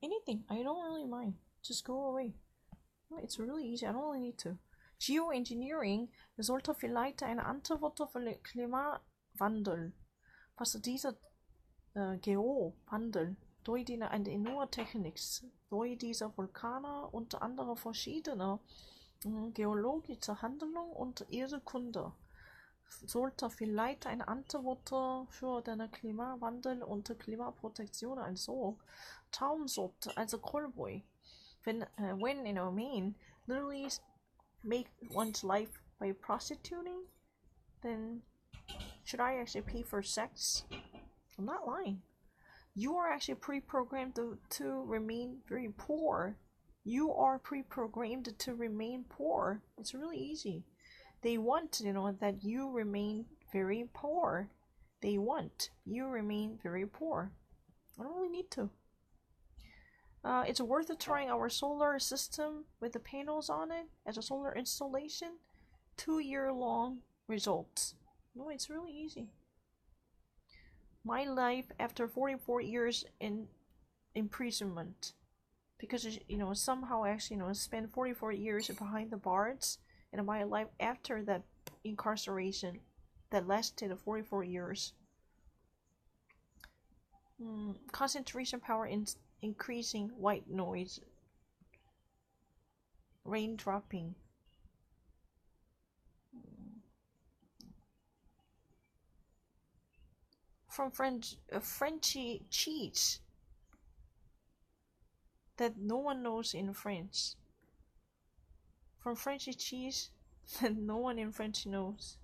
anything. I don't really mind. Just go away. It's really easy. I don't really need to. Geoengineering sollte vielleicht eine Antwort für den Klimawandel. Was dieser Geowandel durch die Naturtechnik, durch diese Vulkane und andere verschiedene geologische Handlung und Erdkunde sollte vielleicht eine Antwort für den Klimawandel und Klimaprotektion also Traumsort also Callboy. When men literally make one's life by prostituting, then should I actually pay for sex? I'm not lying. You are actually pre-programmed to remain very poor. You are pre-programmed to remain poor. It's really easy. They want, that you remain very poor. They want you remain very poor. I don't really need to. It's worth trying our solar system with the panels on it as a solar installation. 2-year-long results. No, it's really easy. My life after 44 years in imprisonment, because somehow actually spent 44 years behind the bars, and my life after that incarceration that lasted 44 years. Concentration power increasing, white noise, rain dropping. From Frenchy cheese that no one knows in French. From Frenchy cheese that no one in French knows.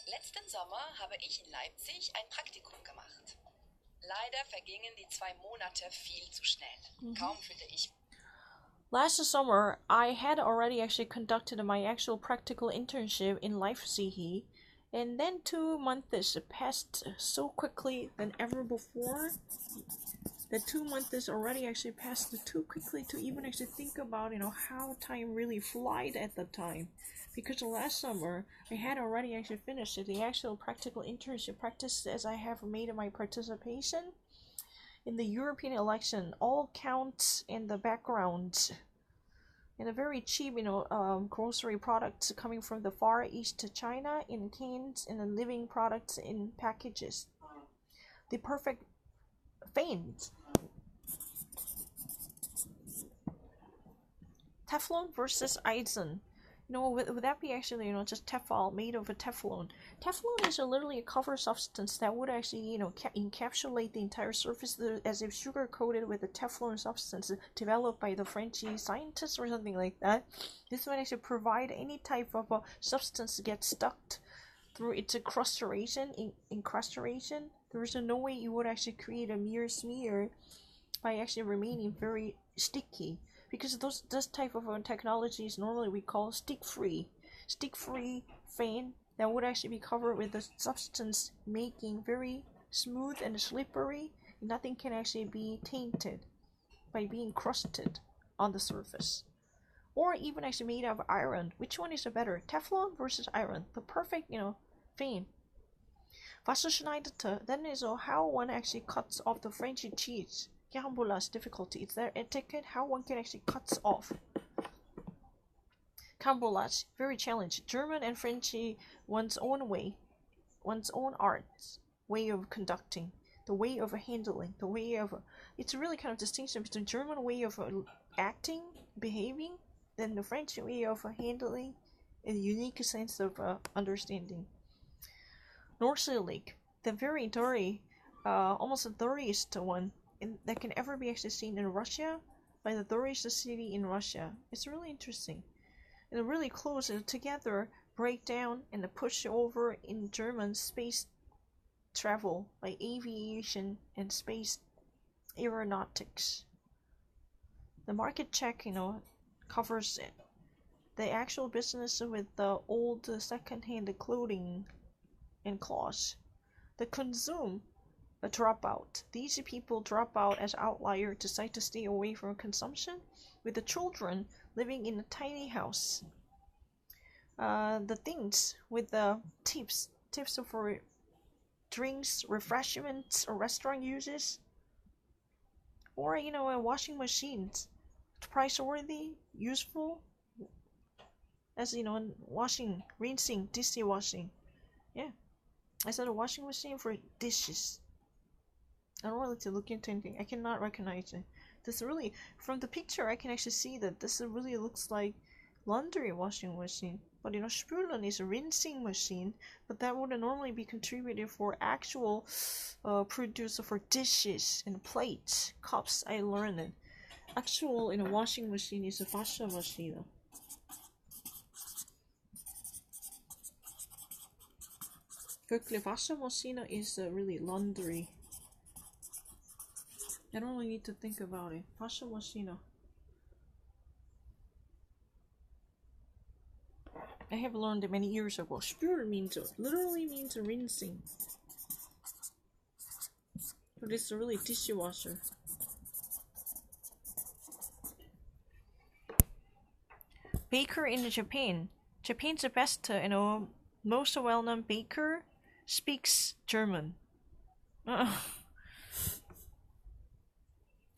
Letzten Sommer habe ich in Leipzig ein Praktikum gemacht. Leider vergingen die 2 Monate viel zu schnell. Kaum fühlte ich. Last summer, I had already actually conducted my actual practical internship in Leipzig, and then 2 months passed so quickly than ever before. The 2 months already actually passed too quickly to even actually think about, how time really flied at the time. Because last summer, I had already actually finished the actual practical internship practice as I have made my participation in the European election. All counts in the background. And a very cheap, grocery products coming from the Far East China in cans and the living products in packages. The perfect feint. Teflon versus Eisen. Would that be actually, just Tefal made of a Teflon? Teflon is literally a cover substance that would actually, encapsulate the entire surface as if sugar coated with a Teflon substance developed by the French scientists or something like that. This would actually provide any type of substance to get stuck through its incrustation. There's no way you would actually create a mere smear by actually remaining very sticky. Because this type of technologies normally we call stick-free fan that would actually be covered with the substance making very smooth and slippery. Nothing can actually be tainted by being crusted on the surface. Or even actually made of iron. Which one is better? Teflon versus iron. The perfect, fan. Wasserschneidete, then is how one actually cuts off the French cheese. Carambolage difficulty. It's their etiquette, how one can actually cut off. Carambolage, very challenging. German and French, one's own way, one's own art, way of conducting, the way of handling, the way of. It's really kind of distinction between German way of acting, behaving, than the French way of handling, a unique sense of understanding. North Sea Lake, the very dirty, almost the dirtiest one that can ever be actually seen in Russia by the dirtiest city in Russia. It's really interesting. And really close together, break down and push over in German space travel by aviation and space aeronautics. The market check, covers it. The actual business with the old second-hand clothing and clothes. The consume. A dropout. These people drop out as outliers, decide to stay away from consumption, with the children living in a tiny house. The things with the tips tips for drinks, refreshments, or restaurant uses. Or, washing machines. Price worthy, useful, as washing, rinsing, dishwashing. Yeah, I said a washing machine for dishes. I don't really to look into anything. I cannot recognize it. This really, from the picture, I can actually see that this really looks like laundry washing machine. But Spülen is a rinsing machine, but that would normally be contributed for actual producer for dishes and plates, cups. I learned it. Actual in a washing machine is a Waschmaschine. Quickly, Waschmaschine is really laundry. I don't really need to think about it. Waschmaschine. I have learned it many years ago. Spül literally means rinsing. But it's a really dishwasher. Baker in Japan. Japan's best, most well-known baker speaks German.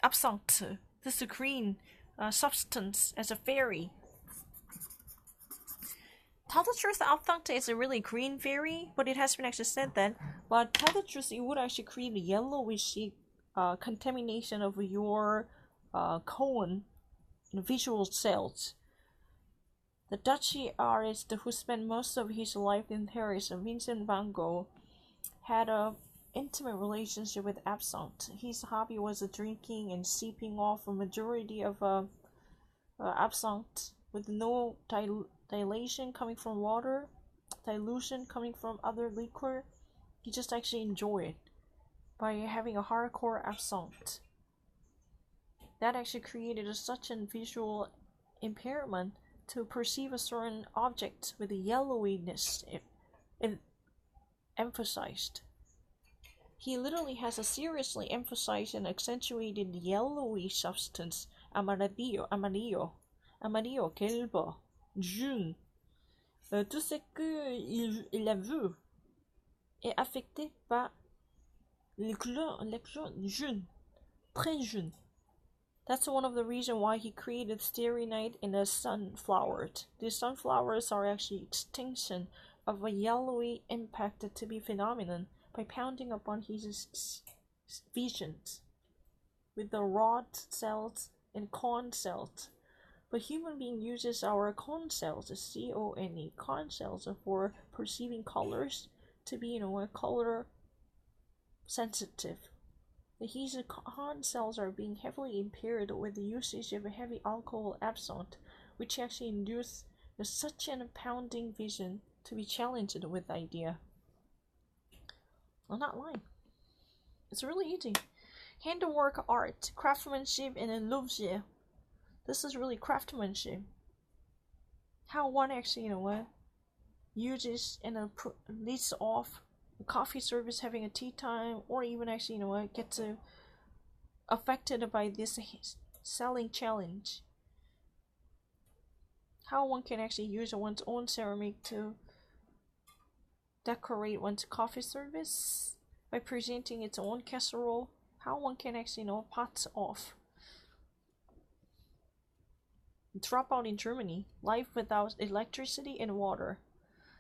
Absinthe. This is green substance as a fairy. Tell the truth, absinthe is a really green fairy, but it has been actually said that. But tell the truth, it would actually create a yellowish contamination of your cone visual cells. The Dutch artist who spent most of his life in Paris, Vincent van Gogh, had an intimate relationship with absinthe. His hobby was drinking and sipping off a majority of absinthe with no dilution coming from water, dilution coming from other liquor. He just actually enjoyed it by having a hardcore absinthe. That actually created such a visual impairment to perceive a certain object with the yellowiness emphasized. He literally has a seriously emphasized and accentuated yellowy substance, amarillo, gelbo, jaune. Tout ce qu'il a vu est affecté par les couleurs jaune, très jaune. That's one of the reasons why he created Starry Night in the sunflowers. The sunflowers are actually extinction of a yellowy impacted to be phenomenon by pounding upon his visions with the rod cells and cone cells. But human being uses our cone cells, C-O-N-E, cone cells for perceiving colors to be, color sensitive. His cone cells are being heavily impaired with the usage of a heavy alcohol absinthe, which actually induced such an pounding vision to be challenged with the idea. I'm not lying. It's really easy. Handwork art, craftsmanship, and l'objet. This is really craftsmanship. How one actually, uses and leads off a coffee service, having a tea time, or even actually, gets affected by this selling challenge. How one can actually use one's own ceramic to decorate one's coffee service by presenting its own casserole. How one can actually, pots off. Dropout in Germany, life without electricity and water.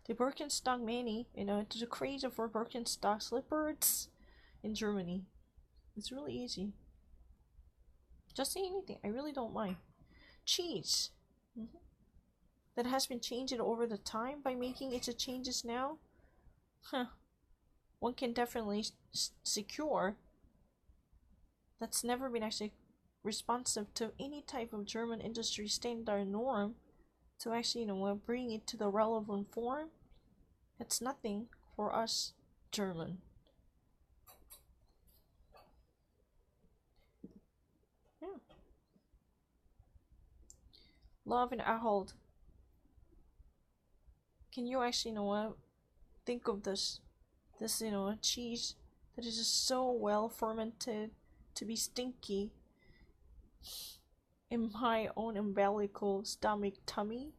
The Birkenstock many, the craze for Birkenstock slippers in Germany. It's really easy. Just say anything, I really don't mind. Cheese. That has been changed over the time by making its changes now. One can definitely secure that's never been actually responsive to any type of German industry standard norm to actually, bring it to the relevant form. It's nothing for us German. Yeah. Love and Ahold. Can you actually, think of this, cheese that is just so well fermented to be stinky in my own umbilical tummy.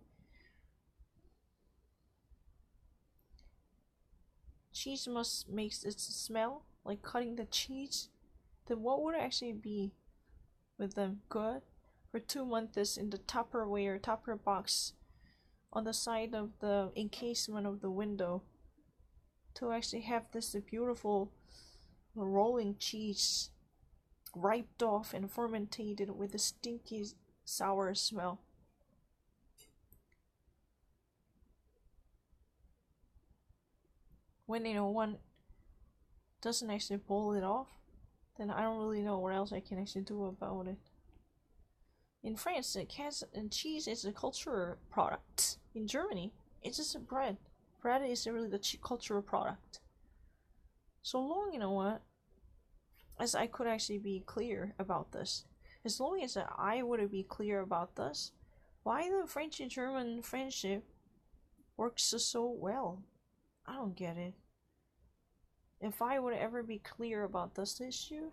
cheese must makes it smell like cutting the cheese, then what would actually be with them good for 2 months in the Tupperware box on the side of the encasement of the window to actually have this beautiful rolling cheese wiped off and fermented with a stinky sour smell. When one doesn't actually pull it off, then I don't really know what else I can actually do about it. In France, cheese is a cultural product. In Germany, it's just a bread. Bread is really the cultural product. So long, as I could actually be clear about this, as long as I would be clear about this, why the French and German friendship works so well? I don't get it. If I would ever be clear about this issue,